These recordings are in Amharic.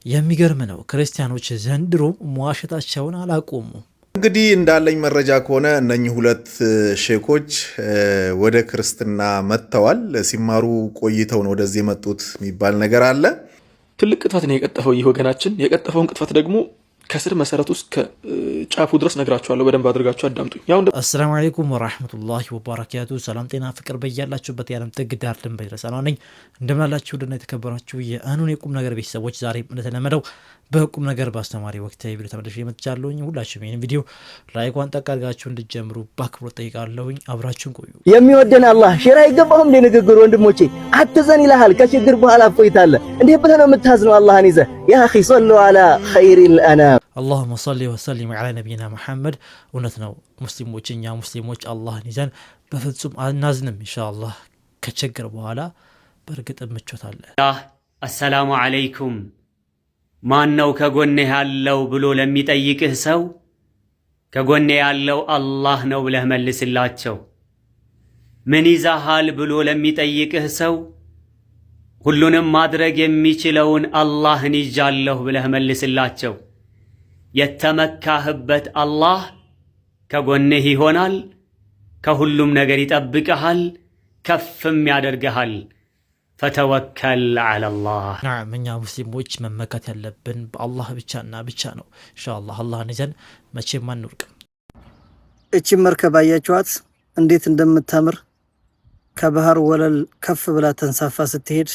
የሚገርም ነው። ክርስቲያኖች ዘንድሮ መዋሸታቸውን አላቆሙ። እንግዲህ እንዳለኝ መረጃ ከሆነ እነኚህ ሁለት ሼኮች ወደ ክርስትና መጥተዋል። ሲማሩ ቆይተው ነው ወደዚህ የመጡት የሚባል ነገር አለ። ትልቅ ቅጥፈት ነው የቀጠፈው ይህ ወገናችን። የቀጠፈውን ቅጥፈት ደግሞ ከስር መሰረቱ እስከ ጫፉ ድረስ ነግራችኋለሁ። በደንብ አድርጋችሁ አዳምጡኝ። አሰላሙ አለይኩም ወራህመቱላሂ ወበረካቱ። ሰላም ጤና ፍቅር በያላችሁበት የዓለም ጥግ ዳር ድንበር ድረስ ነኝ። እንደምናላችሁ ደህና የተከበራችሁ የአኑን የቁም ነገር ቤተሰቦች ዛሬ እንደተለመደው በቁም ነገር በአስተማሪ ወቅታዊ ቪዲዮ ተመልሼ መጥቻለሁኝ። ሁላችሁም ይህን ቪዲዮ ላይክ ዋን ጠቃርጋችሁ እንድትጀምሩ በአክብሮት ጠይቃለሁኝ። አብራችሁን ቆዩ። የሚወደን አላህ ሼር አይገባውም እንደ ንግግር ወንድሞቼ አትዘን ይልሃል። ከችግር በኋላ እፎይታለ እንዴ ብለህ ነው የምታዝነው አላህን ይዘህ ያ اخي صلوا على خير الانام اللهم صل وسلم على نبينا محمد። እውነት ነው ሙስሊሞች፣ እኛ ሙስሊሞች አላህን ይዘን በፍጹም አናዝንም ኢንሻአላህ። ከችግር በኋላ በርግጥ ምቾት አለ። አሰላሙ አለይኩም ማን ነው ከጎንህ ያለው ብሎ ለሚጠይቅህ ሰው ከጎኔ ያለው አላህ ነው ብለህ መልስላቸው። ምን ይዛሃል ብሎ ለሚጠይቅህ ሰው ሁሉንም ማድረግ የሚችለውን አላህን ይዣለሁ ብለህ መልስላቸው። የተመካህበት አላህ ከጎንህ ይሆናል፣ ከሁሉም ነገር ይጠብቅሃል፣ ከፍም ያደርግሃል። ፈተወከል ዐለላህ። እኛ ሙስሊሞች መመካት ያለብን በአላህ ብቻና ብቻ ነው። ኢንሻአላህ አላህን ይዘን መቼም አንወርቅም። እቺ መርከብ አያችኋት እንዴት እንደምታምር ከባህር ወለል ከፍ ብላ ተንሳፋ ስትሄድ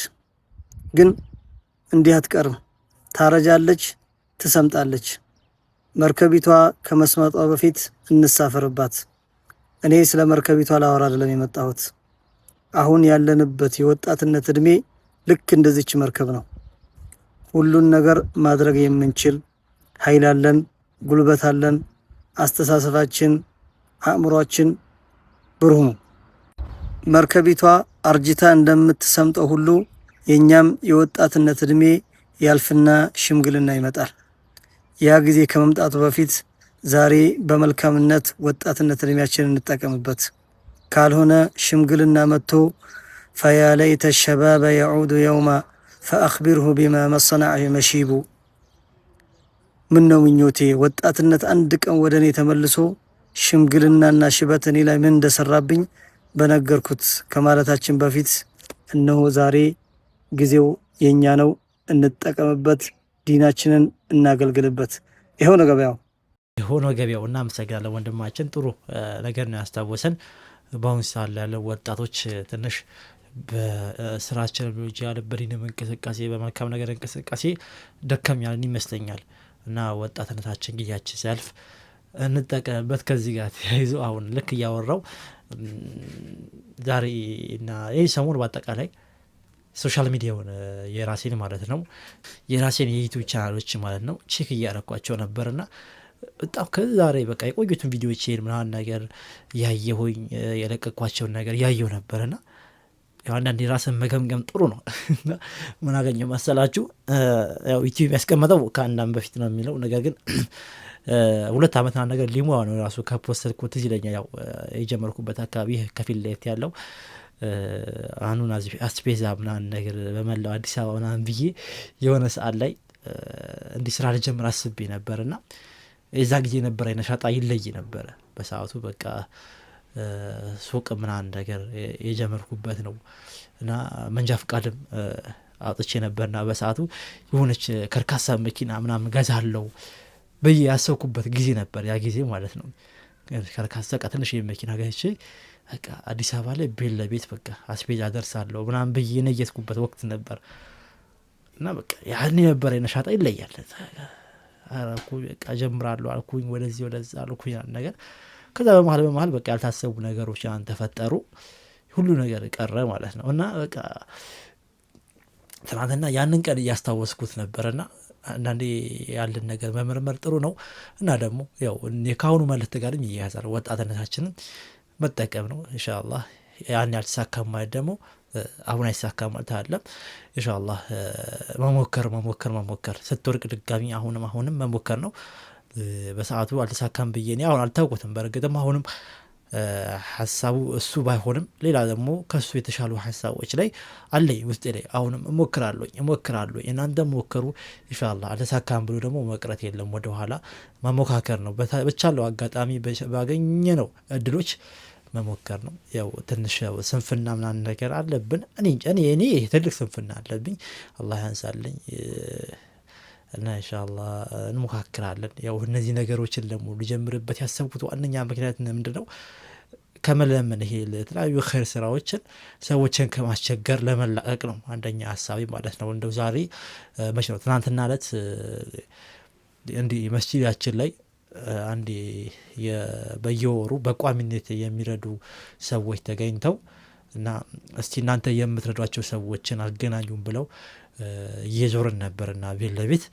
ግን እንዲህ አትቀርም፣ ታረጃለች፣ ትሰምጣለች። መርከቢቷ ከመስመጧ በፊት እንሳፈርባት። እኔ ስለ መርከቢቷ ላወራ አይደለም የመጣሁት። አሁን ያለንበት የወጣትነት እድሜ ልክ እንደዚች መርከብ ነው። ሁሉን ነገር ማድረግ የምንችል ኃይል አለን፣ ጉልበት አለን። አስተሳሰባችን፣ አእምሯችን ብሩህ ነው። መርከቢቷ አርጅታ እንደምትሰምጠው ሁሉ የኛም የወጣትነት እድሜ ያልፍና ሽምግልና ይመጣል። ያ ጊዜ ከመምጣቱ በፊት ዛሬ በመልካምነት ወጣትነት እድሜያችንን እንጠቀምበት። ካልሆነ ሽምግልና መጥቶ ፈያ ለይተ ሸባበ የዑዱ የውማ ፈአኽቢርሁ ቢማ መሰናዕ መሺቡ። ምን ነው ምኞቴ ወጣትነት አንድ ቀን ወደ እኔ ተመልሶ ሽምግልናና ሽበት እኔ ላይ ምን እንደሰራብኝ በነገርኩት ከማለታችን በፊት እነሆ ዛሬ ጊዜው የኛ ነው፣ እንጠቀምበት፣ ዲናችንን እናገልግልበት። ይኸው ነው ገበያው። እናመሰግናለን ወንድማችን፣ ጥሩ ነገር ነው ያስታወሰን። በአሁኑ ሰዓት ያለው ወጣቶች ትንሽ በስራችን ቢሆን ይችላል በዲንም እንቅስቃሴ በመልካም ነገር እንቅስቃሴ ደከም ያለን ይመስለኛል። እና ወጣትነታችን ጊዜያችን ሲያልፍ እንጠቀምበት። ከዚህ ጋር ተያይዞ አሁን ልክ እያወራው ዛሬ እና ይህ ሰሞን በአጠቃላይ ሶሻል ሚዲያውን የራሴን ማለት ነው የራሴን የዩቲዩብ ቻናሎች ማለት ነው ቼክ እያረኳቸው ነበርና በጣም ከዛሬ በቃ የቆዩትን ቪዲዮዎች ምናምን ነገር ያየሁኝ የለቀኳቸውን ነገር ያየሁ ነበርና ያው አንዳንዴ ራስን መገምገም ጥሩ ነው። ምን አገኘሁ መሰላችሁ? ያው ዩቲዩብ ያስቀመጠው ከአንድ ዓመት በፊት ነው የሚለው ነገር ግን 2 ዓመት ነገር ሊሞላ ነው ራሱ ከፖስተርኩት እዚህ ለኛ ያው የጀመርኩበት አካባቢ ከፊል ለየት ያለው አኑን አስፔዛ ምናምን ነገር በመላው አዲስ አበባ ምናምን ብዬ የሆነ ሰዓት ላይ እንዲህ ስራ ልጀምር አስቤ ነበርና የዛ ጊዜ ነበር አይነሻጣ ይለይ ነበር በሰዓቱ በቃ ሱቅ ምናምን ነገር የጀመርኩበት ነው እና መንጃ ፍቃድም አውጥቼ ነበርና በሰዓቱ የሆነች ከርካሳ መኪና ምናምን ገዛለው በየ ያሰብኩበት ጊዜ ነበር ያ ጊዜ ማለት ነው። ከርካሳ ትንሽ መኪና ገዝቼ በቃ አዲስ አበባ ላይ ቤት ለቤት በቃ አስፔዛ ደርሳለሁ ምናምን ብዬ የነየትኩበት ወቅት ነበር እና በቃ ያኔ ነበር አይነሻጣ ይለያል። አራኩኝ በቃ ጀምራለሁ አልኩኝ ወደዚህ ወደዛ አልኩኝ ነገር። ከዛ በመሃል በቃ ያልታሰቡ ነገሮች ተፈጠሩ፣ ሁሉ ነገር ቀረ ማለት ነው። እና በቃ ትናንትና ያንን ቀን እያስታወስኩት ነበርና አንዳንዴ ያለን ነገር መመርመር ጥሩ ነው እና ደግሞ ያው የካሁኑ መልእክት ጋርም ይያያዛል። ወጣትነታችንን መጠቀም ነው ኢንሻአላህ። ያን ያልተሳካም ማለት ደግሞ አሁን አይሳካም ማለት አይደለም። ኢንሻአላህ መሞከር ስትወርቅ ድጋሚ አሁንም መሞከር ነው። በሰዓቱ አልተሳካም ብዬ ነው አሁን አልታውቁትም። በርግጥም አሁንም ሐሳቡ እሱ ባይሆንም ሌላ ደግሞ ከሱ የተሻሉ ሐሳቦች ላይ አለኝ ውስጤ ላይ አሁንም እሞክራለሁ እናንተ ሞክሩ ኢንሻአላህ አልተሳካም ብሎ ደግሞ መቅረት የለም ወደ ኋላ መሞካከር ነው በቻለው አጋጣሚ ባገኘነው እድሎች መሞከር ነው ያው ትንሽ ስንፍና ምናምን ነገር አለብን እኔ ትልቅ ስንፍና አለብኝ አላህ ያንሳልኝ እና ኢንሻአላህ እንሞካክራለን ያው እነዚህ ነገሮችን ደግሞ ልጀምርበት ያሰብኩት ዋነኛ ምክንያት ምንድነው ከመለመን ይሄ ለተለያዩ ኸይር ስራዎችን ሰዎችን ከማስቸገር ለመላቀቅ ነው አንደኛ ሐሳቤ ማለት ነው እንደው ዛሬ መቼ ነው ትናንትና ዕለት እንዲ መስጂዳችን ላይ አንዲ በየወሩ በቋሚነት የሚረዱ ሰዎች ተገኝተው እና እስቲ እናንተ የምትረዷቸው ሰዎችን አገናኙን ብለው እየዞርን ነበርና ቤት ለቤት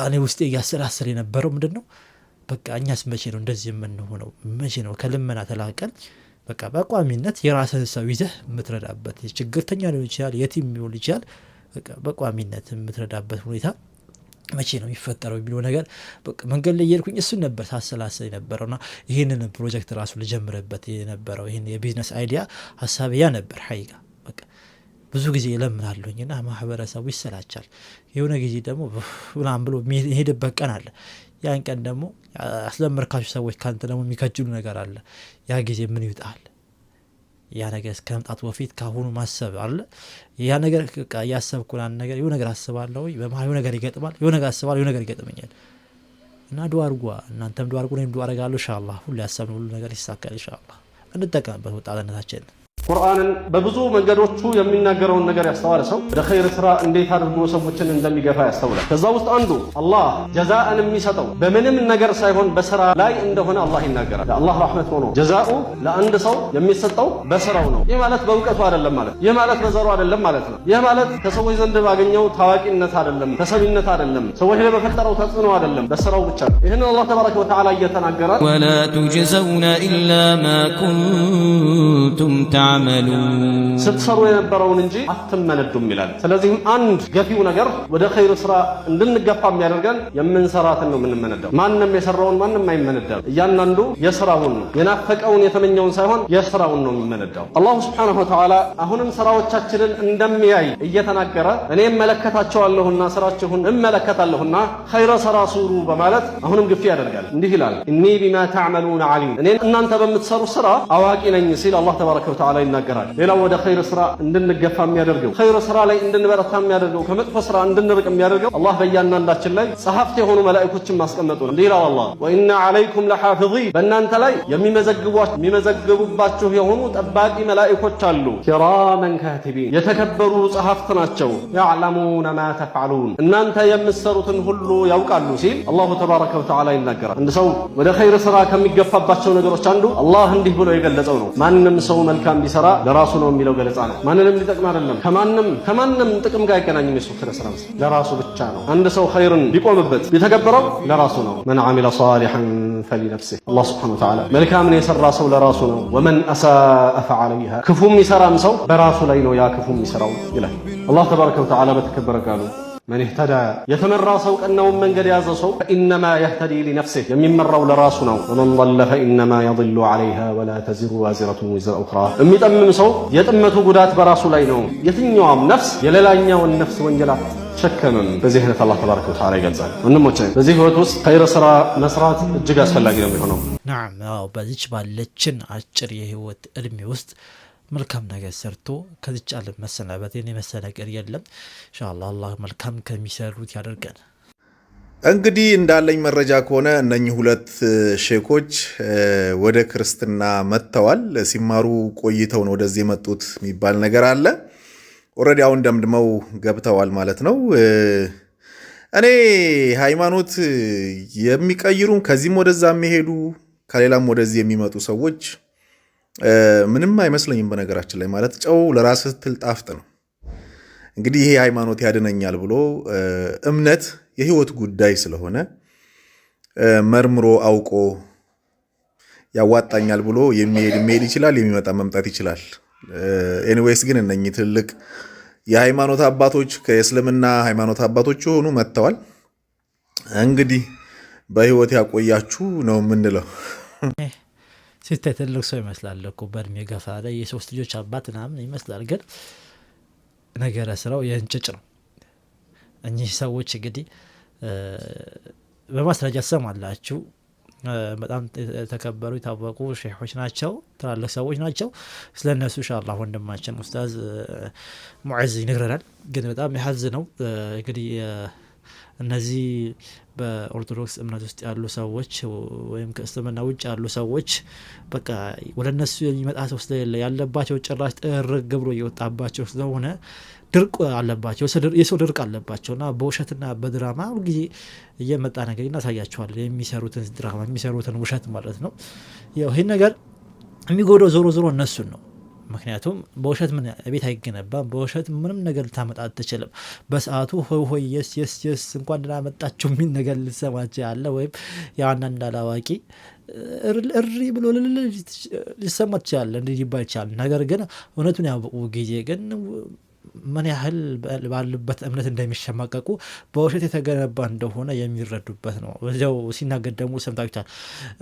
እኔ ውስጤ ያሰላሰለ የነበረው ምንድነው በቃ እኛስ መቼ ነው እንደዚህ የምንሆነው መቼ ነው ከልመና ተላቀን በቃ በቋሚነት የራስህን ሰው ይዘህ የምትረዳበት ችግርተኛ ሊሆን ይችላል የቲም ሊሆን ይችላል በቃ በቋሚነት የምትረዳበት ሁኔታ መቼ ነው የሚፈጠረው የሚለው ነገር በቃ መንገድ ላይ እየሄድኩኝ እሱ ነበር ሳሰላሰል የነበረውና ይሄንን ፕሮጀክት ራሱ ልጀምርበት የነበረው ይሄን የቢዝነስ አይዲያ ሐሳብ ያ ነበር ሐቂቃ በቃ ብዙ ጊዜ ለምናለሁኝና ማህበረሰቡ ይሰላቻል የሆነ ጊዜ ደግሞ ምናምን ብሎ ሄደበት ቀን አለ ያን ቀን ደግሞ አስለመርካችሁ ሰዎች ካንተ ደግሞ የሚከጅሉ ነገር አለ ያ ጊዜ ምን ይውጣል ያ ነገር እስከመምጣቱ በፊት ካሁኑ ማሰብ አለ ያ ነገር ያሰብኩላን ነገር የሆነ ነገር አስባለሁ በማየው ነገር ይገጥማል የሆነ ነገር አስባለሁ የሆነ ነገር ይገጥመኛል እና ዱአ አድርጉ እናንተም ዱአ አድርጉ እኔም ዱአ አደርጋለሁ ኢንሻአላህ ሁሉ ያሰብነው ሁሉ ነገር ይሳካል ኢንሻአላህ እንጠቀምበት ወጣትነታችን ቁርአንን በብዙ መንገዶቹ የሚናገረውን ነገር ያስተዋለ ሰው ወደ ኸይር ስራ እንዴት አድርጎ ሰዎችን እንደሚገፋ ያስተውላል። ከዛ ውስጥ አንዱ አላህ ጀዛእን የሚሰጠው በምንም ነገር ሳይሆን በስራ ላይ እንደሆነ አላህ ይናገራል። ለአላህ ረሕመት ሆኖ ጀዛኡ ለአንድ ሰው የሚሰጠው በስራው ነው። ይህ ማለት በእውቀቱ አይደለም ማለት፣ ይህ ማለት በዘሩ አይደለም ማለት ነው። ይህ ማለት ከሰዎች ዘንድ ባገኘው ታዋቂነት አይደለም፣ ተሰሚነት አይደለም፣ ሰዎች ላይ በፈጠረው ተጽዕኖ አይደለም፣ በስራው ብቻ ነው። ይህን አላህ ተባረከ ወተዓላ እየተናገረ ወላ ቱጅዘውነ ኢላ ማ ኩንቱም ስትሰሩ የነበረውን እንጂ አትመነዱም ይላል። ስለዚህም አንድ ገፊው ነገር ወደ ኸይር ስራ እንድንገፋ የሚያደርገን የምንሰራትን ነው የምንመነዳው። ማንም የሰራውን ማንም አይመነዳም። እያንዳንዱ የስራውን የናፈቀውን የተመኘውን ሳይሆን የስራውን ነው የሚመነዳው። አላሁ ሱብሓነሁ ወተዓላ አሁንም ስራዎቻችንን እንደሚያይ እየተናገረ እኔ እመለከታቸዋለሁና ስራችሁን እመለከታለሁና ኸይር ስራ ስሩ በማለት አሁንም ግፊ ያደርጋል። እንዲህ ይላል እኒ ቢማ ተዕመሉን ዓሊም፣ እኔ እናንተ በምትሰሩ ስራ አዋቂ ነኝ ሲል አላህ ተባረከ ወተዓላ ይናገራል። ሌላው ወደ ኸይር ስራ እንድንገፋ የሚያደርገው ኸይር ስራ ላይ እንድንበረታ የሚያደርገው ከመጥፎ ስራ እንድንርቅ የሚያደርገው አላህ በእያንዳንዳችን ላይ ጸሐፍት የሆኑ መላእክቶችን ማስቀመጡ ነው። እንዲህ ይላል አላህ ወኢነ ዐለይኩም ለሓፊዚን፣ በእናንተ ላይ የሚመዘግቡባችሁ የሆኑ ጠባቂ መላእክቶች አሉ። ኪራመን ካቲቢን፣ የተከበሩ ጸሐፍት ናቸው። ያዕለሙነ ማ ተፍዐሉን፣ እናንተ የምትሰሩትን ሁሉ ያውቃሉ ሲል አላሁ ተባረከ ወተዓላ ይናገራል። አንድ ሰው ወደ ኸይር ስራ ከሚገፋባቸው ነገሮች አንዱ አላህ እንዲህ ብሎ የገለጸው ነው። ማንም ሰው መልካም ቢሰራ ለራሱ ነው የሚለው ገለጻ ነው። ማንንም ሊጠቅም አይደለም። ከማንም ጥቅም ጋር አይገናኝም። የሱ ስራ ለራሱ ብቻ ነው። አንድ ሰው ኸይርን ቢቆምበት ቢተገበረው ለራሱ ነው። መን ዐሚለ ሷሊሐን ፈሊነፍሲህ፣ አላህ ሱብሓነሁ ወተዓላ መልካምን የሰራ ሰው ለራሱ ነው። ወመን አሳአ ፈዐለይሃ፣ ክፉም የሚሰራም ሰው በራሱ ላይ ነው ያ ክፉ የሚሰራው ይላል አላህ ተባረከ ወተዓላ በተከበረ ቃሉ። መን እህተዳ፣ የተመራ ሰው ቀናውን መንገድ የያዘ ሰው ፈኢነማ የህተዲ ሊነፍሲህ፣ የሚመራው ለራሱ ነው። ወመን ضل ፈኢነማ የضل ዐለይሃ ወላ ተዚሩ ዋዚረቱን ዊዝረ ኡኽራ፣ የሚጠምም ሰው የጥመቱ ጉዳት በራሱ ላይ ነው። የትኛውም ነፍስ የሌላኛውን ነፍስ ወንጀል አትሸከምም። በዚህ አይነት አላህ ተባረከ ወተዓላ ይገልጻል። ወንድሞቼ በዚህ ህይወት ውስጥ ኸይር ስራ መስራት እጅግ አስፈላጊ ነው የሚሆነው። ናም ያው በዚች ባለችን አጭር የህይወት እድሜ ውስጥ መልካም ነገር ሰርቶ ከዚች ዓለም መሰናበት የኔ መሰናቀር የለም። ኢንሻአላህ አላህ መልካም ከሚሰሩት ያደርገን። እንግዲህ እንዳለኝ መረጃ ከሆነ እነኚህ ሁለት ሼኮች ወደ ክርስትና መጥተዋል። ሲማሩ ቆይተው ነው ወደዚህ የመጡት የሚባል ነገር አለ። ኦልሬዲ አሁን ደምድመው ገብተዋል ማለት ነው። እኔ ሃይማኖት የሚቀይሩን ከዚህም ወደዛ የሚሄዱ ከሌላም ወደዚህ የሚመጡ ሰዎች ምንም አይመስለኝም። በነገራችን ላይ ማለት ጨው ለራስህ ስትል ጣፍጥ ነው። እንግዲህ ይሄ ሃይማኖት ያድነኛል ብሎ እምነት የህይወት ጉዳይ ስለሆነ መርምሮ አውቆ ያዋጣኛል ብሎ የሚሄድ ይችላል፣ የሚመጣ መምጣት ይችላል። ኤኒዌይስ ግን እነኚህ ትልቅ የሃይማኖት አባቶች ከእስልምና ሃይማኖት አባቶች ሆኑ መጥተዋል። እንግዲህ በህይወት ያቆያችሁ ነው የምንለው። ሲታይ ትልቅ ሰው ይመስላል እኮ በእድሜ ገፋ ላይ የሶስት ልጆች አባት ምናምን ይመስላል፣ ግን ነገረ ስራው የእንጭጭ ነው። እኚህ ሰዎች እንግዲህ በማስረጃ ትሰማላችሁ በጣም የተከበሩ የታወቁ ሼኾች ናቸው፣ ትላልቅ ሰዎች ናቸው። ስለነሱ ኢንሻአላህ ወንድማችን ኡስታዝ ሙዓዝ ይነግረናል። ግን በጣም ያሳዝነው እንግዲህ እነዚህ በኦርቶዶክስ እምነት ውስጥ ያሉ ሰዎች ወይም ከእስልምና ውጭ ያሉ ሰዎች በቃ ወደ እነሱ የሚመጣ ሰው ስለሌለ ያለባቸው ጭራሽ ጥርግ ብሎ እየወጣባቸው ስለሆነ ድርቅ አለባቸው፣ የሰው ድርቅ አለባቸውና በውሸትና በድራማ ሁልጊዜ እየመጣ ነገር እናሳያቸዋል። የሚሰሩትን ድራማ የሚሰሩትን ውሸት ማለት ነው። ያው ይህን ነገር የሚጎዳው ዞሮ ዞሮ እነሱን ነው። ምክንያቱም በውሸት ምን ቤት አይገነባም። በውሸት ምንም ነገር ልታመጣ አትችልም። በሰዓቱ ሆይ የስ የስ የስ እንኳን ደህና መጣችሁ የሚል ነገር ልሰማቸው ያለ ወይም ያንን እንዳላዋቂ እሪ ብሎ ሊሰማ ትችላለ፣ እንዲህ ሊባል ይችላል። ነገር ግን እውነቱን ያወቁ ጊዜ ግን ምን ያህል ባሉበት እምነት እንደሚሸማቀቁ በውሸት የተገነባ እንደሆነ የሚረዱበት ነው። እዚያው ሲናገር ደግሞ ሰምታችኋል።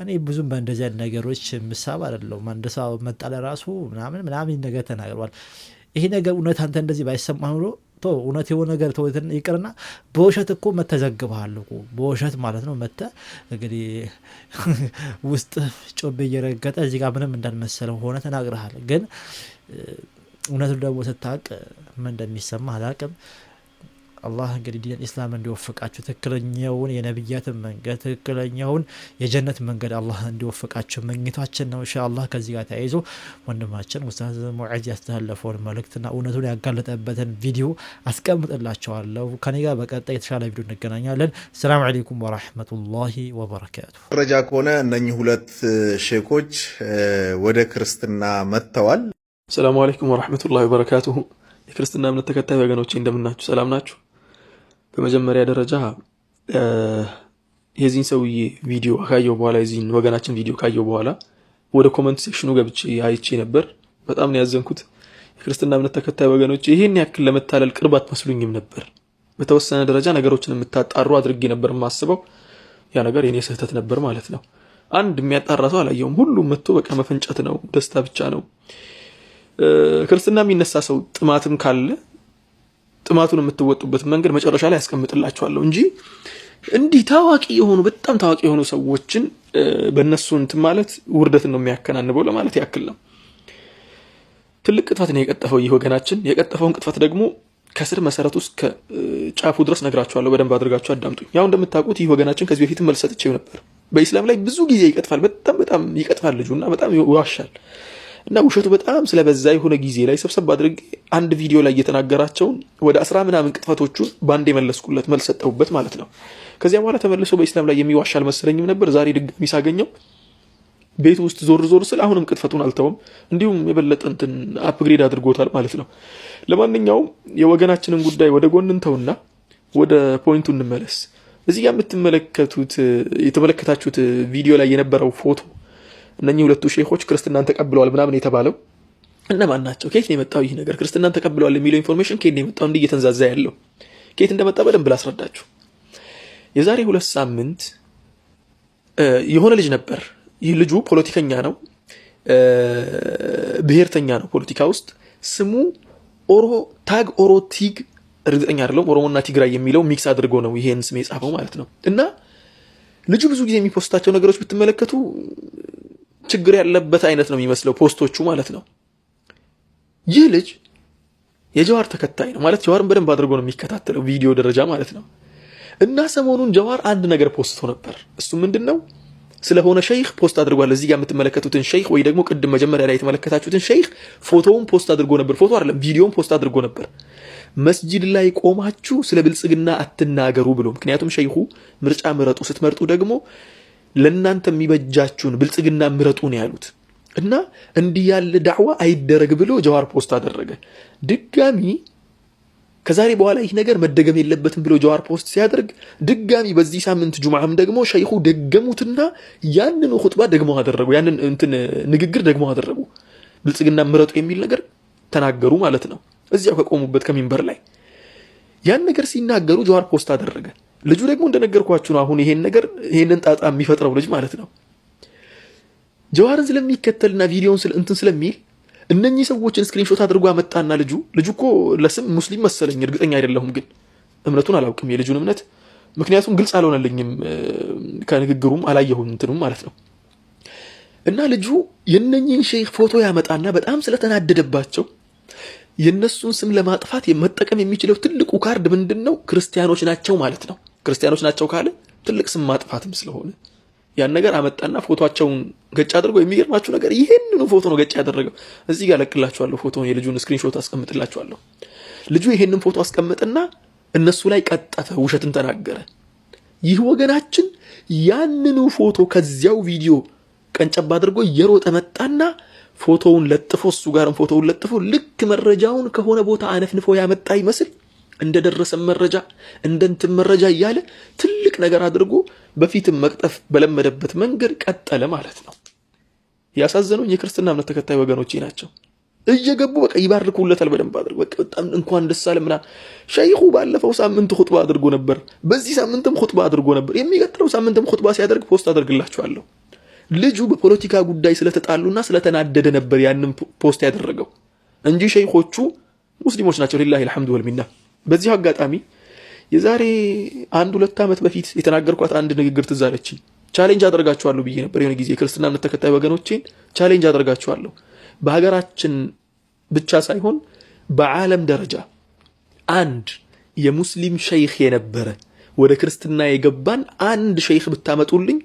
እኔ ብዙም በእንደዚህ አይነት ነገሮች ምሳብ አይደለሁም። አንድ ሰው መጣ ለራሱ ምናምን ነገር ተናግሯል። ይሄ ነገር እውነት አንተ እንደዚህ ባይሰማ ኖሮ እውነት የሆነ ነገር ይቅርና በውሸት እኮ መተዘግበሃል እኮ በውሸት ማለት ነው። መተ እንግዲህ ውስጥ ጮቤ እየረገጠ እዚህ ጋር ምንም እንዳልመሰለው ሆነ ተናግረሃል። ግን እውነቱ ደግሞ ስታቅ ምን እንደሚሰማ አላቅም። አላህ እንግዲህ ዲን ኢስላም እንዲወፍቃችሁ ትክክለኛውን የነብያትን መንገድ ትክክለኛውን የጀነት መንገድ አላህ እንዲወፍቃችሁ መኝታችን ነው ኢንሻአላህ። ከዚህ ጋር ተያይዞ ወንድማችን ኡስታዝ ሙዓዝ ያስተላለፈውን መልእክትና እውነቱን ያጋለጠበትን ቪዲዮ አስቀምጥላችኋለሁ። ከኔ ጋር በቀጣይ የተሻለ ቪዲዮ እንገናኛለን። ሰላም አለይኩም ወራህመቱላሂ ወበረካቱ። መረጃ ከሆነ እነኚህ ሁለት ሼኮች ወደ ክርስትና መጥተዋል። ሰላሙ አለይኩም ወራህመቱላሂ ወበረካቱሁ። የክርስትና እምነት ተከታይ ወገኖቼ እንደምናችሁ ሰላም ናችሁ? በመጀመሪያ ደረጃ የዚህን ሰውዬ ቪዲዮ ካየሁ በኋላ የዚህን ወገናችን ቪዲዮ ካየሁ በኋላ ወደ ኮሜንት ሴክሽኑ ገብቼ አይቼ ነበር። በጣም ነው ያዘንኩት። የክርስትና እምነት ተከታይ ወገኖቼ ይሄን ያክል ለመታለል ቅርብ አትመስሉኝም ነበር። በተወሰነ ደረጃ ነገሮችን የምታጣሩ አድርጌ ነበር የማስበው። ያ ነገር የኔ ስህተት ነበር ማለት ነው። አንድ የሚያጣራ ሰው አላየሁም። ሁሉም መጥቶ በቃ መፈንጨት ነው፣ ደስታ ብቻ ነው። ክርስትና የሚነሳ ሰው ጥማትም ካለ ጥማቱን የምትወጡበት መንገድ መጨረሻ ላይ ያስቀምጥላችኋለሁ እንጂ እንዲህ ታዋቂ የሆኑ በጣም ታዋቂ የሆኑ ሰዎችን በእነሱ እንትን ማለት ውርደትን ነው የሚያከናንበው ለማለት ያክል ነው። ትልቅ ቅጥፈት ነው የቀጠፈው ይህ ወገናችን። የቀጠፈውን ቅጥፈት ደግሞ ከስር መሰረቱ እስከ ጫፉ ድረስ ነግራችኋለሁ። በደንብ አድርጋችሁ አዳምጡኝ። ያው እንደምታውቁት ይህ ወገናችን ከዚህ በፊት መልስ ሰጥቼው ነበር። በኢስላም ላይ ብዙ ጊዜ ይቀጥፋል፣ በጣም ይቀጥፋል ልጁና በጣም ይዋሻል። እና ውሸቱ በጣም ስለበዛ የሆነ ጊዜ ላይ ሰብሰብ አድርጌ አንድ ቪዲዮ ላይ እየተናገራቸውን ወደ 10 ምናምን ቅጥፈቶቹን ባንዴ መለስኩለት፣ መልስ ሰጠሁበት ማለት ነው። ከዚያ በኋላ ተመልሶ በኢስላም ላይ የሚዋሻ አልመሰለኝም ነበር። ዛሬ ድጋሚ ሳገኘው ቤቱ ውስጥ ዞር ስል አሁንም ቅጥፈቱን አልተውም፣ እንዲሁም የበለጠ እንትን አፕግሬድ አድርጎታል ማለት ነው። ለማንኛውም የወገናችንን ጉዳይ ወደ ጎን እንተውና ወደ ፖይንቱ እንመለስ። እዚህ ጋር የተመለከታችሁት ቪዲዮ ላይ የነበረው ፎቶ እነኚህ ሁለቱ ሼኾች ክርስትናን ተቀብለዋል ምናምን የተባለው እነማን ናቸው? ከየት ነው የመጣው ይህ ነገር? ክርስትናን ተቀብለዋል የሚለው ኢንፎርሜሽን ከየት ነው የመጣው? እንዲህ እየተንዛዛ ያለው ከየት እንደመጣ በደንብ ላስረዳችሁ። የዛሬ 2 ሳምንት የሆነ ልጅ ነበር። ይህ ልጁ ፖለቲከኛ ነው፣ ብሔርተኛ ነው ፖለቲካ ውስጥ። ስሙ ኦሮቲግ እርግጠኛ አይደለሁም፣ ኦሮሞና ትግራይ የሚለው ሚክስ አድርጎ ነው ይሄን ስም የጻፈው ማለት ነው። እና ልጁ ብዙ ጊዜ የሚፖስታቸው ነገሮች ብትመለከቱ ችግር ያለበት አይነት ነው የሚመስለው ፖስቶቹ ማለት ነው። ይህ ልጅ የጀዋር ተከታይ ነው ማለት ጀዋርን በደንብ አድርጎ ነው የሚከታተለው ቪዲዮ ደረጃ ማለት ነው። እና ሰሞኑን ጀዋር አንድ ነገር ፖስቶ ነበር። እሱ ምንድነው? ስለሆነ ሼክ ፖስት አድርጓል። እዚህ ጋር የምትመለከቱትን ሼክ ወይ ደግሞ ቅድም መጀመሪያ ላይ የተመለከታችሁትን ሼክ ፎቶውን ፖስት አድርጎ ነበር። ፎቶ አይደለም ቪዲዮውን ፖስት አድርጎ ነበር። መስጂድ ላይ ቆማችሁ ስለ ብልጽግና አትናገሩ ብሎ። ምክንያቱም ሼኹ ምርጫ ምረጡ፣ ስትመርጡ ደግሞ ለእናንተ የሚበጃችሁን ብልጽግና ምረጡ ነው ያሉት። እና እንዲህ ያለ ዳዕዋ አይደረግ ብሎ ጀዋር ፖስት አደረገ። ድጋሚ ከዛሬ በኋላ ይህ ነገር መደገም የለበትም ብሎ ጀዋር ፖስት ሲያደርግ ድጋሚ በዚህ ሳምንት ጁምዓም ደግሞ ሼኹ ደገሙትና ያንን ኹጥባ ደግሞ አደረጉ። ያንን እንትን ንግግር ደግሞ አደረጉ። ብልጽግና ምረጡ የሚል ነገር ተናገሩ ማለት ነው። እዚያው ከቆሙበት ከሚንበር ላይ ያን ነገር ሲናገሩ ጀዋር ፖስት አደረገ። ልጁ ደግሞ እንደነገርኳችሁ ነው። አሁን ይሄንን ጣጣ የሚፈጥረው ልጅ ማለት ነው። ጀዋርን ስለሚከተልና ቪዲዮውን እንትን ስለሚል እነኚህ ሰዎችን ስክሪንሾት አድርጎ አመጣና ልጁ እኮ ለስም ሙስሊም መሰለኝ እርግጠኛ አይደለሁም፣ ግን እምነቱን አላውቅም የልጁን እምነት፣ ምክንያቱም ግልጽ አልሆነልኝም ከንግግሩም አላየሁም እንትኑም ማለት ነው። እና ልጁ የነኚህን ሼክ ፎቶ ያመጣና በጣም ስለተናደደባቸው የነሱን ስም ለማጥፋት መጠቀም የሚችለው ትልቁ ካርድ ምንድነው? ክርስቲያኖች ናቸው ማለት ነው። ክርስቲያኖች ናቸው ካለ ትልቅ ስም ማጥፋትም ስለሆነ ያን ነገር አመጣና ፎቶአቸውን ገጭ አድርጎ፣ የሚገርማችሁ ነገር ይሄንኑ ፎቶ ነው ገጭ ያደረገው። እዚህ ጋር ለቅላችኋለሁ ፎቶውን፣ የልጁን ስክሪንሾት አስቀምጥላችኋለሁ። ልጁ ይሄንን ፎቶ አስቀምጥና እነሱ ላይ ቀጠፈ፣ ውሸትን ተናገረ። ይህ ወገናችን ያንኑ ፎቶ ከዚያው ቪዲዮ ቀንጨብ አድርጎ እየሮጠ መጣና ፎቶውን ለጥፎ እሱ ጋርም ፎቶውን ለጥፎ ልክ መረጃውን ከሆነ ቦታ አነፍንፎ ያመጣ ይመስል እንደደረሰ መረጃ እንደንትን መረጃ እያለ ትልቅ ነገር አድርጎ በፊትም መቅጠፍ በለመደበት መንገድ ቀጠለ ማለት ነው። ያሳዘኑኝ የክርስትና እምነት ተከታይ ወገኖቼ ናቸው። እየገቡ በቃ ይባርኩለታል በደንብ አድርጎ በቃ በጣም እንኳን ደስ አለ ምናምን። ሸይኹ ባለፈው ሳምንት ኹጥባ አድርጎ ነበር፣ በዚህ ሳምንትም ኹጥባ አድርጎ ነበር፣ የሚቀጥለው ሳምንትም ኹጥባ ሲያደርግ ፖስት አደርግላችኋለሁ። ልጁ በፖለቲካ ጉዳይ ስለተጣሉና ስለተናደደ ነበር ያንን ፖስት ያደረገው እንጂ ሸይኾቹ ሙስሊሞች ናቸው። ሊላሂ አልሐምዱ ወልሚና። በዚህ አጋጣሚ የዛሬ 1-2 ዓመት በፊት የተናገርኳት አንድ ንግግር ትዝ አለችኝ። ቻሌንጅ አደርጋችኋለሁ ብዬ ነበር የሆነ ጊዜ ክርስትና እምነት ተከታይ ወገኖቼን ቻሌንጅ አደርጋችኋለሁ። በሀገራችን ብቻ ሳይሆን በዓለም ደረጃ አንድ የሙስሊም ሸይኽ የነበረ ወደ ክርስትና የገባን አንድ ሸይኽ ብታመጡልኝ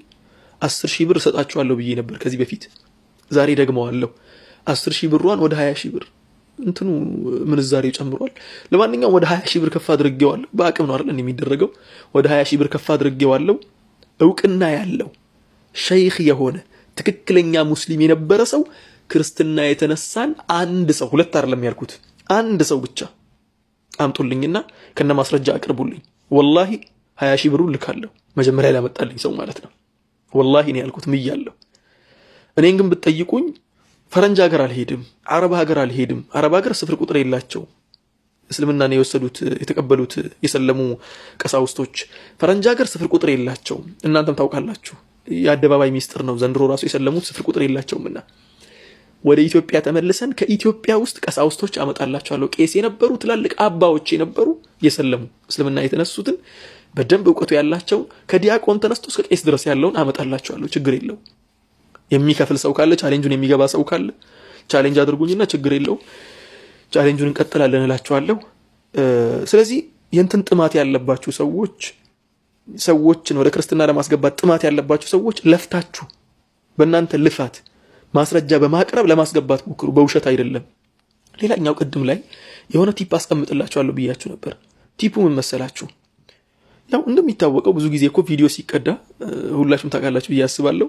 10,000 ብር እሰጣችኋለሁ ብዬ ነበር ከዚህ በፊት። ዛሬ ደግመዋለሁ። 10,000 ብሯን ወደ 20,000 ብር እንትኑ ምንዛሬው ጨምሯል። ለማንኛውም ወደ 20,000 ብር ከፍ አድርጌዋለሁ። በአቅም ነው አይደል የሚደረገው። ወደ 20,000 ብር ከፍ አድርጌዋለሁ። እውቅና ያለው ሸይኽ የሆነ ትክክለኛ ሙስሊም የነበረ ሰው ክርስትና የተነሳን አንድ ሰው፣ ሁለት አይደለም ያልኩት፣ አንድ ሰው ብቻ አምጡልኝና ከነ ማስረጃ አቅርቡልኝ። ወላሂ 20,000 ብሩን ልካለሁ። መጀመሪያ ላይ ያመጣልኝ ሰው ማለት ነው። ወላሂ ነው ያልኩት ምያለሁ። እኔን ግን ብትጠይቁኝ ፈረንጅ ሀገር አልሄድም፣ አረብ ሀገር አልሄድም። አረብ ሀገር ስፍር ቁጥር የላቸው እስልምና ነው የወሰዱት የተቀበሉት የሰለሙ ቀሳውስቶች። ፈረንጅ ሀገር ስፍር ቁጥር የላቸው። እናንተም ታውቃላችሁ፣ የአደባባይ ሚስጥር ነው። ዘንድሮ ራሱ የሰለሙት ስፍር ቁጥር የላቸውምና ወደ ኢትዮጵያ ተመልሰን ከኢትዮጵያ ውስጥ ቀሳውስቶች አመጣላችኋለሁ። ቄስ የነበሩ ትላልቅ አባዎች የነበሩ የሰለሙ እስልምና የተነሱትን በደንብ እውቀቱ ያላቸው ከዲያቆን ተነስቶ እስከ ቄስ ድረስ ያለውን አመጣላችኋለሁ። ችግር የለው። የሚከፍል ሰው ካለ ቻሌንጁን የሚገባ ሰው ካለ ቻሌንጅ አድርጉኝና ችግር የለው ቻሌንጁን እንቀጥላለን እላችኋለሁ። ስለዚህ የእንትን ጥማት ያለባችሁ ሰዎች፣ ሰዎችን ወደ ክርስትና ለማስገባት ጥማት ያለባችሁ ሰዎች ለፍታችሁ በእናንተ ልፋት ማስረጃ በማቅረብ ለማስገባት ሞክሩ፣ በውሸት አይደለም። ሌላኛው ቅድም ላይ የሆነ ቲፕ አስቀምጥላችኋለሁ ብያችሁ ነበር። ቲፑ ምን መሰላችሁ? ያው እንደሚታወቀው ብዙ ጊዜ እኮ ቪዲዮ ሲቀዳ ሁላችሁም ታውቃላችሁ ብዬ አስባለሁ።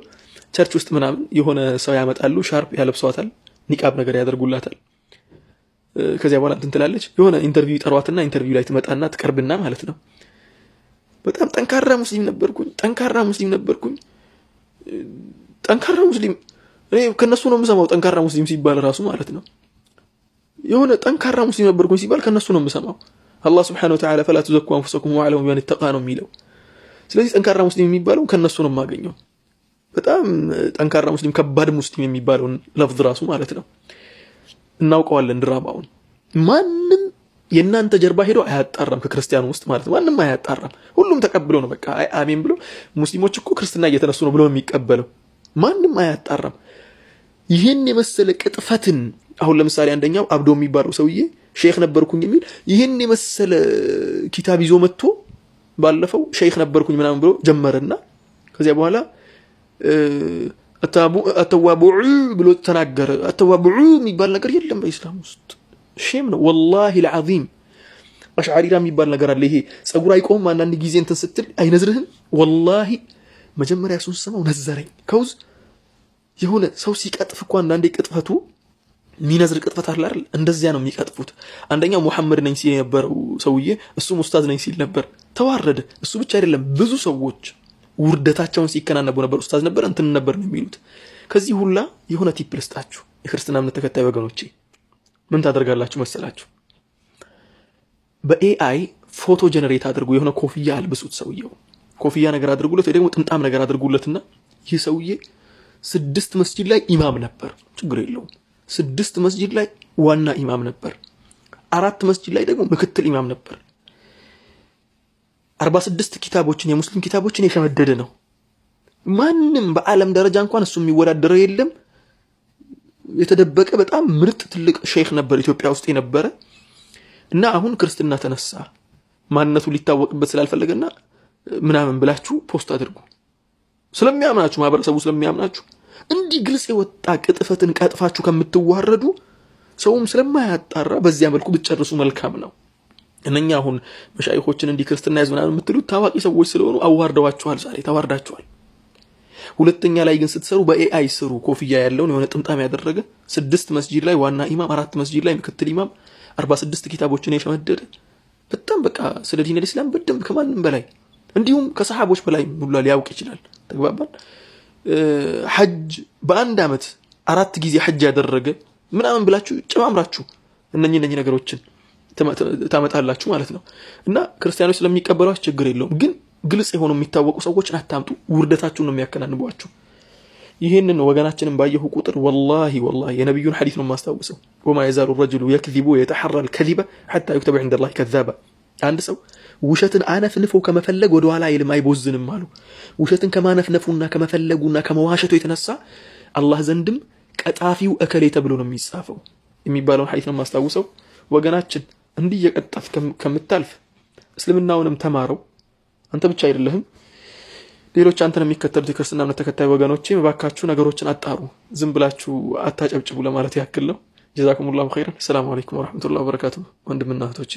ቸርች ውስጥ ምናምን የሆነ ሰው ያመጣሉ፣ ሻርፕ ያለብሷታል፣ ኒቃብ ነገር ያደርጉላታል። ከዚያ በኋላ እንትን ትላለች። የሆነ ኢንተርቪው ይጠሯትና ኢንተርቪው ላይ ትመጣና ትቀርብና ማለት ነው በጣም ጠንካራ ሙስሊም ነበርኩኝ፣ ጠንካራ ሙስሊም እኔ ከነሱ ነው የምሰማው። ጠንካራ ሙስሊም ሲባል ራሱ ማለት ነው የሆነ ጠንካራ ሙስሊም ነበርኩኝ ሲባል ከነሱ ነው የምሰማው። አላህ Subhanahu Wa Ta'ala فلا تزكوا انفسكم واعلموا بمن اتقى ነው የሚለው። ስለዚህ ጠንካራ ሙስሊም የሚባለው ከነሱ ነው የማገኘው። በጣም ጠንካራ ሙስሊም፣ ከባድ ሙስሊም የሚባለው ለፍዝ ራሱ ማለት ነው እናውቀዋለን። ድራማውን ማንም የናንተ ጀርባ ሄዶ አያጣራም፣ ከክርስቲያኑ ውስጥ ማለት ነው ማንም አያጣራም። ሁሉም ተቀብሎ ነው በቃ አሜን ብሎ ሙስሊሞች እኮ ክርስትና እየተነሱ ነው ብሎ የሚቀበለው ማንም አያጣራም። ይሄን የመሰለ ቅጥፈትን አሁን ለምሳሌ አንደኛው አብዶ የሚባለው ሰውዬ ሼክ ነበርኩኝ የሚል ይሄን የመሰለ ኪታብ ይዞ መጥቶ ባለፈው ሼክ ነበርኩኝ ምናምን ብሎ ጀመረና ከዚያ በኋላ አተዋቡዑ ብሎ ተናገረ። አተዋቡዑ የሚባል ነገር የለም በእስላም ውስጥ፣ ሼም ነው ወላሂ العظيم። አሽዓሪራ የሚባል ነገር አለ። ይሄ ጸጉር አይቆም አንዳንድ ጊዜ እንትን ስትል አይነዝርህም። ወላሂ መጀመሪያ እሱን ሰማው ነዘረኝ። ከውዝ የሆነ ሰው ሲቀጥፍ እኮ አንዳንዴ ቅጥፈቱ ሚነዝር ቅጥፈት አለ አይደል? እንደዚያ ነው የሚቀጥፉት። አንደኛው ሙሐመድ ነኝ ሲል የነበረው ሰውዬ እሱም ኡስታዝ ነኝ ሲል ነበር፣ ተዋረደ። እሱ ብቻ አይደለም ብዙ ሰዎች ውርደታቸውን ሲከናነቡ ነበር። ኡስታዝ ነበር እንትን ነበር ነው የሚሉት። ከዚህ ሁላ የሆነ ቲፕ ልስጣችሁ የክርስትና እምነት ተከታይ ወገኖቼ፣ ምን ታደርጋላችሁ መሰላችሁ? በኤአይ ፎቶ ጀነሬት አድርጉ። የሆነ ኮፍያ አልብሱት ሰውየው፣ ኮፍያ ነገር አድርጉለት ወይ ደግሞ ጥምጣም ነገር አድርጉለትና ይህ ሰውዬ 6 መስጂድ ላይ ኢማም ነበር፣ ችግር የለውም። 6 መስጂድ ላይ ዋና ኢማም ነበር፣ 4 መስጂድ ላይ ደግሞ ምክትል ኢማም ነበር። 46 ኪታቦችን የሙስሊም ኪታቦችን የሸመደደ ነው። ማንም በዓለም ደረጃ እንኳን እሱ የሚወዳደረው የለም። የተደበቀ በጣም ምርጥ ትልቅ ሼክ ነበር ኢትዮጵያ ውስጥ የነበረ እና አሁን ክርስትና ተነሳ ማንነቱ ሊታወቅበት ስላልፈለገና ምናምን ብላችሁ ፖስት አድርጉ። ስለሚያምናችሁ ማህበረሰቡ ስለሚያምናችሁ እንዲህ ግልጽ የወጣ ቅጥፈትን ቀጥፋችሁ ከምትዋረዱ ሰውም ስለማያጣራ በዚያ መልኩ ብትጨርሱ መልካም ነው። እነኛ አሁን መሻይኾችን እንዲህ ክርስትና ያዝናሉ የምትሉት ታዋቂ ሰዎች ስለሆኑ አዋርደዋችኋል፣ ዛሬ ተዋርዳችኋል። ሁለተኛ ላይ ግን ስትሰሩ በኤአይ ስሩ። ኮፍያ ያለውን የሆነ ጥምጣም ያደረገ 6 መስጂድ ላይ ዋና ኢማም፣ 4 መስጂድ ላይ ምክትል ኢማም፣ 46 ኪታቦችን የሸመደደ በጣም በቃ ስለ ዲን الاسلام በደንብ ከማንም በላይ እንዲሁም ከሰሃቦች በላይ ሙሉ ሊያውቅ ይችላል። ተግባባን። ሐጅ በአንድ አመት 4 ጊዜ ሐጅ ያደረገ ምናምን ብላችሁ ጨማምራችሁ እነኚህ ነገሮችን ታመጣላችሁ ማለት ነው። እና ክርስቲያኖች ስለሚቀበሏችሁ ችግር የለውም። ግን ግልጽ የሆኑ የሚታወቁ ሰዎችን አታምጡ። ውርደታችሁን ነው የሚያከናንቧችሁ። ይሄንን ወገናችንን ባየሁ ቁጥር ወላሂ የነብዩን ሐዲስ ነው ማስተዋወሰው። ወማ يزال الرجل يكذب ويتحرى الكذب حتى يكتب عند الله كذابا። አንድ ሰው ውሸትን አነፍንፎ ከመፈለግ ወደ ኋላ አይልም አይቦዝንም አሉ። ውሸትን ከማነፍነፉና ከመፈለጉና ከመዋሸቱ የተነሳ አላህ ዘንድም ቀጣፊው እከሌ ተብሎ ነው የሚጻፈው የሚባለውን ሐዲስ ነው ማስተዋወሰው። ወገናችን እንዲህ የቀጣፍ ከምታልፍ እስልምናውንም ተማረው። አንተ ብቻ አይደለህም፣ ሌሎች አንተን የሚከተሉት የክርስትና እምነት ተከታይ ወገኖቼ መባካችሁ ነገሮችን አጣሩ። ዝም ብላችሁ አታጨብጭቡ ለማለት ያክል ነው። ጀዛኩሙላሁ ኸይረን። ሰላም አለይኩም ወራህመቱላሂ ወበረካቱሁ። ወንድምና እህቶቼ